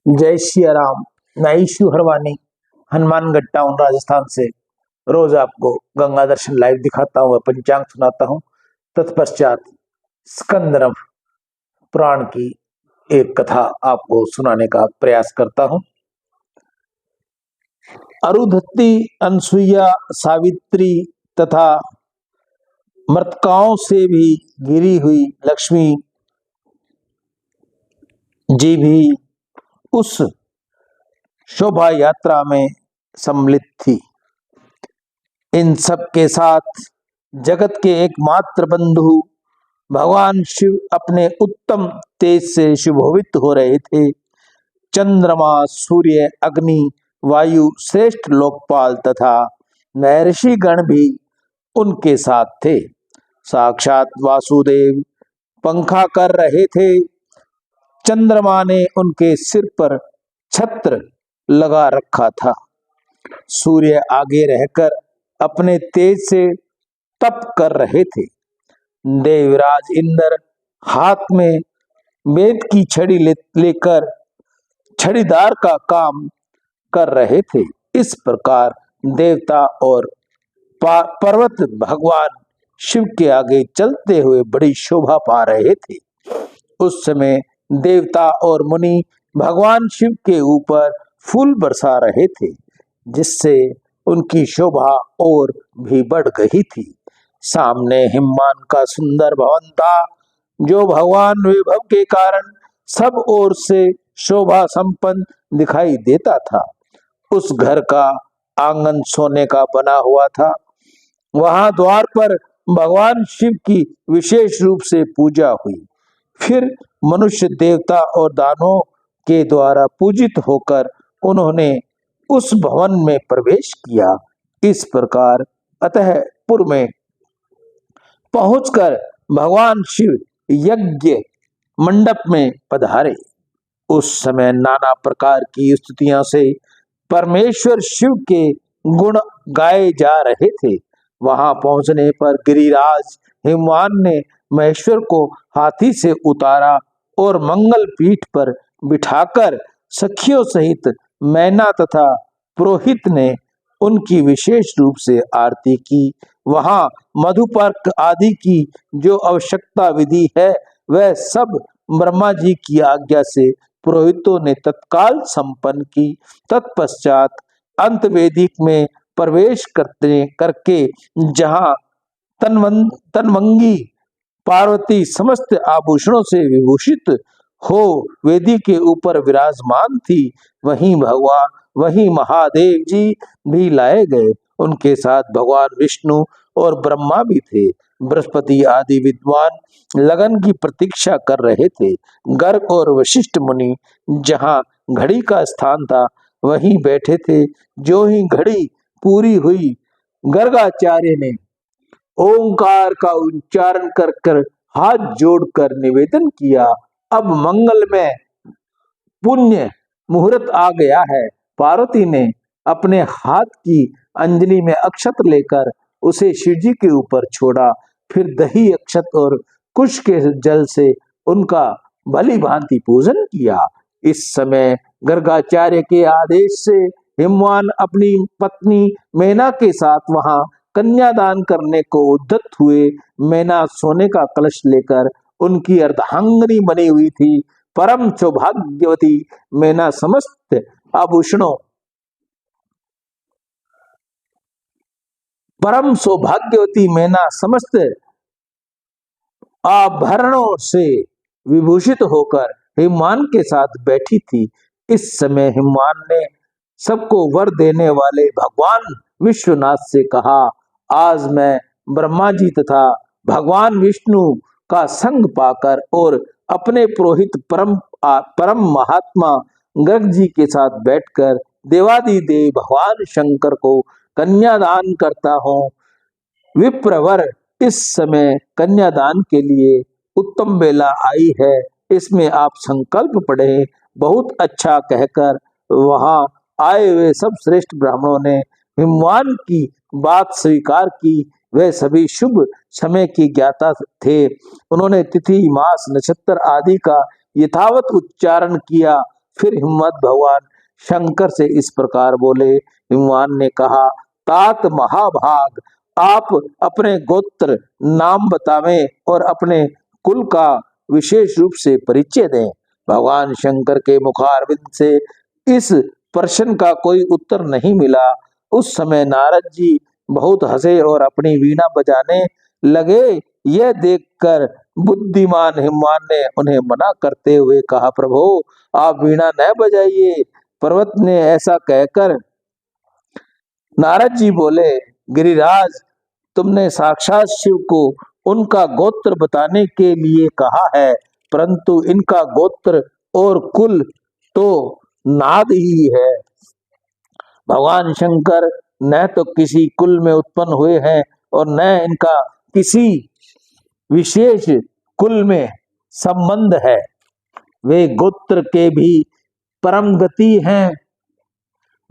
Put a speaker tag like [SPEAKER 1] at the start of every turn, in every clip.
[SPEAKER 1] जय सिया राम। मैं issue Harwani Hanumangarh town Rajasthan से रोज आपको गंगा दर्शन लाइव दिखाता हूँ, पंचांग सुनाता हूँ। तत्पश्चात स्कंदरव पुराण की एक कथा आपको सुनाने का प्रयास करता हूँ। अरुंधति, अनसुईया, सावित्री तथा मृतकाओं से भी घिरी हुई लक्ष्मी जी भी उस शोभा यात्रा में सम्मिलित थी। इन सब के साथ जगत के एकमात्र बंधु भगवान शिव अपने उत्तम तेज से शुभोभित हो रहे थे। चंद्रमा, सूर्य, अग्नि, वायु, श्रेष्ठ लोकपाल तथा महर्षि गण भी उनके साथ थे। साक्षात वासुदेव पंखा कर रहे थे। चंद्रमा ने उनके सिर पर छत्र लगा रखा था। सूर्य आगे रहकर अपने तेज से तप कर रहे थे। देवराज इंद्र हाथ में वेद की छड़ी लेकर छड़ीदार का काम कर रहे थे। इस प्रकार देवता और पर्वत भगवान शिव के आगे चलते हुए बड़ी शोभा पा रहे थे। उस समय देवता और मुनि भगवान शिव के ऊपर फूल बरसा रहे थे, जिससे उनकी शोभा और भी बढ़ गई थी। सामने हिममान का सुंदर भवन था, जो भगवान विभव के कारण सब ओर से शोभा संपन्न दिखाई देता था। उस घर का आंगन सोने का बना हुआ था। वहां द्वार पर भगवान शिव की विशेष रूप से पूजा हुई। फिर मनुष्य, देवता और दानवों के द्वारा पूजित होकर उन्होंने उस भवन में प्रवेश किया। इस प्रकार अतःपुर में पहुंचकर भगवान शिव यज्ञ मंडप में पधारे। उस समय नाना प्रकार की स्तुतियों से परमेश्वर शिव के गुण गाए जा रहे थे। वहां पहुंचने पर गिरिराज हिमवान ने महेश्वर को हाथी से उतारा और मंगल पीठ पर बिठाकर सखियों सहित मैना तथा पुरोहित ने उनकी विशेष रूप से आरती की। वहां मधुपर्क आदि की जो आवश्यकता विधि है, वह सब ब्रह्मा जी की आज्ञा से पुरोहितों ने तत्काल संपन्न की। तत्पश्चात अंतवेदिक में प्रवेश करके जहां तनवंगी पार्वती समस्त आभूषणों से विभूषित हो वेदी के ऊपर विराजमान थी, वहीं महादेव जी भी लाए गए। उनके साथ भगवान विष्णु और ब्रह्मा भी थे। बृहस्पति आदि विद्वान लगन की प्रतीक्षा कर रहे थे। गर्ग और वशिष्ठ मुनि जहां घड़ी का स्थान था, वहीं बैठे थे। जो ही घड़ी पूरी हुई, गर्गाचार्य ने ओंकार का उच्चारण कर कर हाथ जोड़कर निवेदन किया, अब मंगल में पुण्य मुहूर्त आ गया है। पार्वती ने अपने हाथ की अंजलि में अक्षत लेकर उसे शिव जी के ऊपर छोड़ा। फिर दही, अक्षत और कुश के जल से उनका भली भांति पूजन किया। इस समय गर्गाचार्य के आदेश से हिमवान अपनी पत्नी मैना के साथ वहां कन्यादान करने को उद्यत हुए। मैना सोने का कलश लेकर उनकी अर्धांगिनी बनी हुई थी। परम सौभाग्यवती मैना समस्त आभूषणों परम सौभाग्यवती मैना समस्त आभरणों से विभूषित होकर हिमवान के साथ बैठी थी। इस समय हिमवान ने सबको वर देने वाले भगवान विश्वनाथ से कहा, आज मैं ब्रह्मा जी तथा भगवान विष्णु का संग पाकर और अपने पुरोहित परम महात्मा गर्ग जी के साथ बैठकर देवादिदेव भगवान शंकर को कन्यादान करता हूँ। विप्रवर, इस समय कन्यादान के लिए उत्तम बेला आई है, इसमें आप संकल्प पढ़े। बहुत अच्छा कहकर वहां आए हुए सब श्रेष्ठ ब्राह्मणों ने हिमवान की बात स्वीकार की। वे सभी शुभ समय की ज्ञाता थे। उन्होंने तिथि, मास, नक्षत्र आदि का यथावत उच्चारण किया। फिर हिम्मत भगवान शंकर से इस प्रकार बोले। हिमवान ने कहा, तात महाभाग, आप अपने गोत्र नाम बतावें और अपने कुल का विशेष रूप से परिचय दें। भगवान शंकर के मुखारविंद से इस प्रश्न का कोई उत्तर नहीं मिला। उस समय नारद जी बहुत हंसे और अपनी वीणा बजाने लगे। यह देखकर बुद्धिमान हिमवान ने उन्हें मना करते हुए कहा, प्रभु आप वीणा न बजाइए। पर्वत ने ऐसा कहकर नारद जी बोले, गिरिराज तुमने साक्षात शिव को उनका गोत्र बताने के लिए कहा है, परंतु इनका गोत्र और कुल तो नाद ही है। भगवान शंकर न तो किसी कुल में उत्पन्न हुए हैं और न इनका किसी विशेष कुल में संबंध है। वे गोत्र के भी परम गति हैं।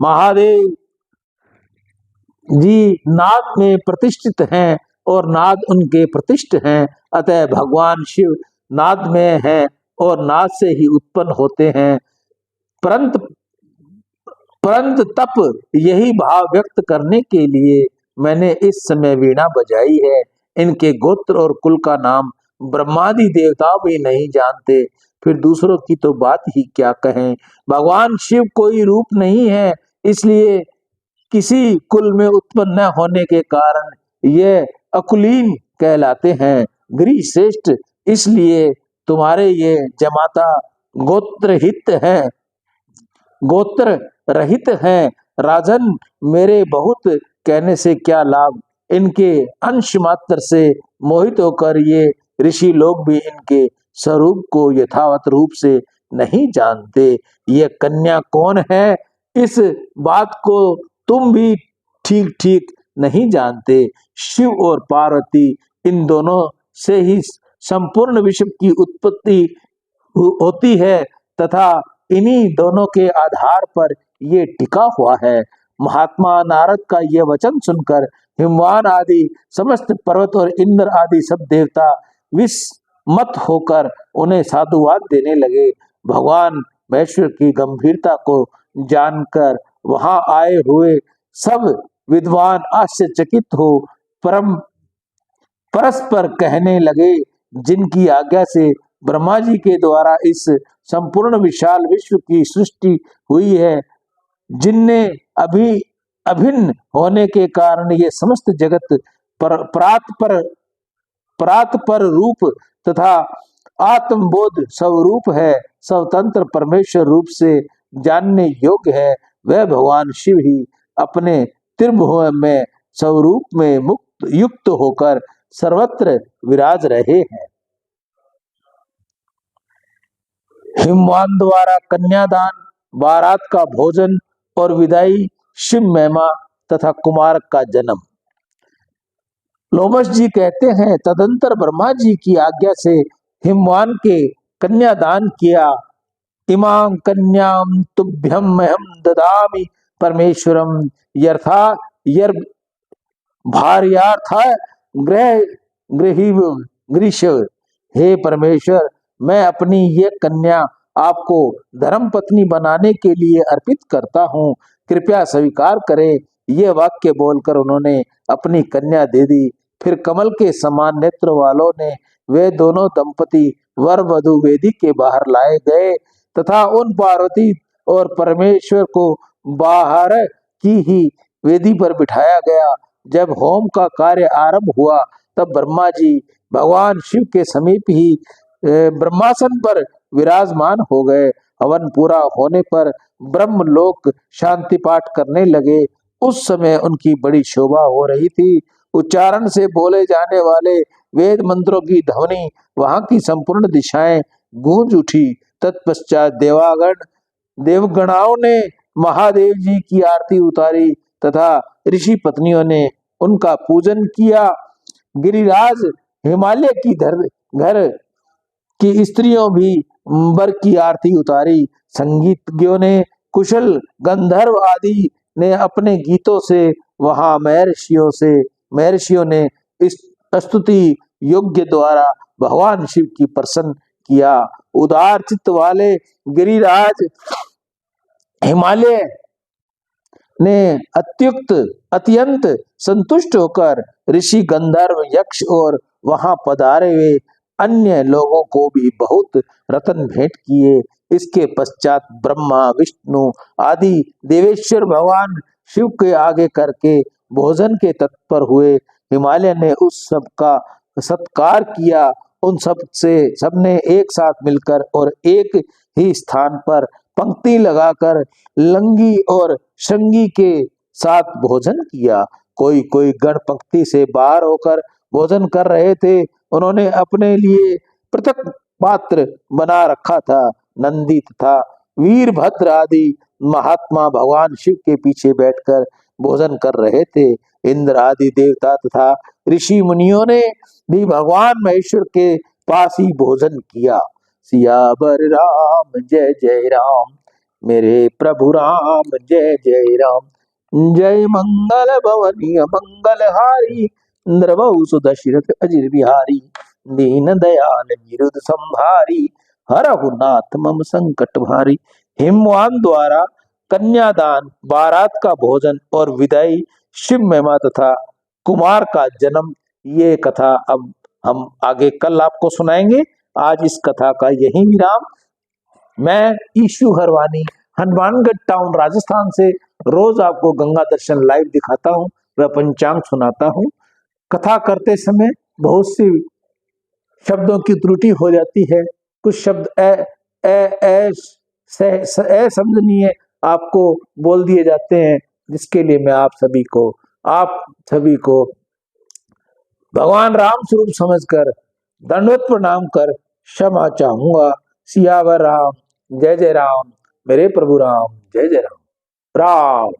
[SPEAKER 1] महादेव जी नाद में प्रतिष्ठित हैं और नाद उनके प्रतिष्ठ हैं। अतः भगवान शिव नाद में हैं और नाद से ही उत्पन्न होते हैं। परंतु तप यही भाव व्यक्त करने के लिए मैंने इस समय वीणा बजाई है। इनके गोत्र और कुल का नाम ब्रह्मादि देवता भी नहीं जानते, फिर दूसरों की तो बात ही क्या कहें। भगवान शिव कोई रूप नहीं है, इसलिए किसी कुल में उत्पन्न न होने के कारण ये अकुलीन कहलाते हैं। गिरि श्रेष्ठ, इसलिए तुम्हारे ये जमाता गोत्र रहित हैं। राजन, मेरे बहुत कहने से क्या लाभ। इनके अंश मात्र से मोहित होकर ये ऋषि लोग भी इनके स्वरूप को यथावत रूप से नहीं जानते। ये कन्या कौन है, इस बात को तुम भी ठीक ठीक नहीं जानते। शिव और पार्वती, इन दोनों से ही संपूर्ण विश्व की उत्पत्ति होती है तथा इन्हीं दोनों के आधार पर ये टिका हुआ है। महात्मा नारद का ये वचन सुनकर हिमवान आदि समस्त पर्वत और इंद्र आदि सब देवता विस्मत होकर उन्हें साधुवाद देने लगे। भगवान महेश्वर की गंभीरता को जानकर वहां आए हुए सब विद्वान आश्चर्यचकित हो परस्पर कहने लगे, जिनकी आज्ञा से ब्रह्मा जी के द्वारा इस संपूर्ण विशाल विश्व की सृष्टि हुई है, जिनने अभिन्न होने के कारण ये समस्त जगत परात पर रूप तथा आत्मबोध स्वरूप है, स्वतंत्र परमेश्वर रूप से जानने योग्य है। वह भगवान शिव ही अपने त्रिभुवन में स्वरूप में मुक्त युक्त होकर सर्वत्र विराज रहे हैं। हिमवान द्वारा कन्यादान, बारात का भोजन और विदाई, शिव महिमा तथा कुमार का जन्म। लोमश जी कहते हैं, तदंतर ब्रह्मा जी की आज्ञा से हिमवान के कन्यादान किया। इमां कन्याम तुभ्यम महम ददामि परमेश्वरम यथा भार्यार्था गृह। हे परमेश्वर, मैं अपनी ये कन्या आपको धर्म पत्नी बनाने के लिए अर्पित करता हूँ, कृपया स्वीकार करें। ये वाक्य बोलकर उन्होंने अपनी कन्या दे दी। फिर कमल के समान नेत्र वालों ने वे दोनों दंपति वर वधु वेदी के बाहर लाए गए तथा उन पार्वती और परमेश्वर को बाहर की ही वेदी पर बिठाया गया। जब होम का कार्य आरंभ हुआ तब ब्रह्मा जी भगवान शिव के समीप ही ब्रह्मासन पर विराजमान हो गए। हवन पूरा होने पर ब्रह्म लोक शांति पाठ करने लगे। उस समय उनकी बड़ी शोभा हो रही थी। उच्चारण से बोले जाने वाले वेद मंत्रों की ध्वनि वहां की संपूर्ण दिशाएं गूंज उठी। तत्पश्चात देवगणाओं ने महादेव जी की आरती उतारी तथा ऋषि पत्नियों ने उनका पूजन किया। गिरिराज हिमालय की घर की स्त्रियों भी वर की आरती उतारी। संगीतज्ञों ने, कुशल गंधर्व आदि ने अपने गीतों से वहां महर्षियों ने इस स्तुति योग्य द्वारा भगवान शिव की प्रशंसा किया। उदार चित्त वाले गिरिराज हिमालय ने अत्यंत संतुष्ट होकर ऋषि, गंधर्व, यक्ष और वहां पधारे हुए अन्य लोगों को भी बहुत रत्न भेंट किए। इसके पश्चात ब्रह्मा, विष्णु आदि देवेश्वर भगवान शिव के आगे करके भोजन के तत्पर हुए। हिमालय ने उस सब का सत्कार किया। उन सबने एक साथ मिलकर और एक ही स्थान पर पंक्ति लगाकर लंगी और श्रृंगी के साथ भोजन किया। कोई कोई गण पंक्ति से बाहर होकर भोजन कर रहे थे। उन्होंने अपने लिए पृथक पात्र बना रखा था। नंदी तथा वीरभद्र आदि महात्मा भगवान शिव के पीछे बैठकर भोजन कर रहे थे। इंद्र आदि देवता तथा ऋषि मुनियों ने भी भगवान महेश्वर के पास ही भोजन किया। सियावर राम जय जय राम, मेरे प्रभु राम जय जय राम। जय मंगल भवनीय मंगलहारी, नृवहु सुदशरथ अजिर बिहारी। दीन दयाल निरुद संभारी, हरहु नाथ मम संकट भारी। हिमवान द्वारा कन्यादान, बारात का भोजन और विदाई, शिव महिमा तथा कुमार का जन्म, ये कथा अब हम आगे कल आपको सुनाएंगे। आज इस कथा का यही विराम। मैं ईशु हरवानी, हनुमानगढ़ टाउन, राजस्थान से रोज आपको गंगा दर्शन लाइव दिखाता हूँ व पंचांग सुनाता हूँ। कथा करते समय बहुत सी शब्दों की त्रुटि हो जाती है। कुछ शब्द असमझनीय आपको बोल दिए जाते हैं, जिसके लिए मैं आप सभी को भगवान राम स्वरूप समझकर दंडवत प्रणाम कर क्षमा चाहूंगा। सियावर राम जय जय राम, मेरे प्रभु राम जय जय राम। राम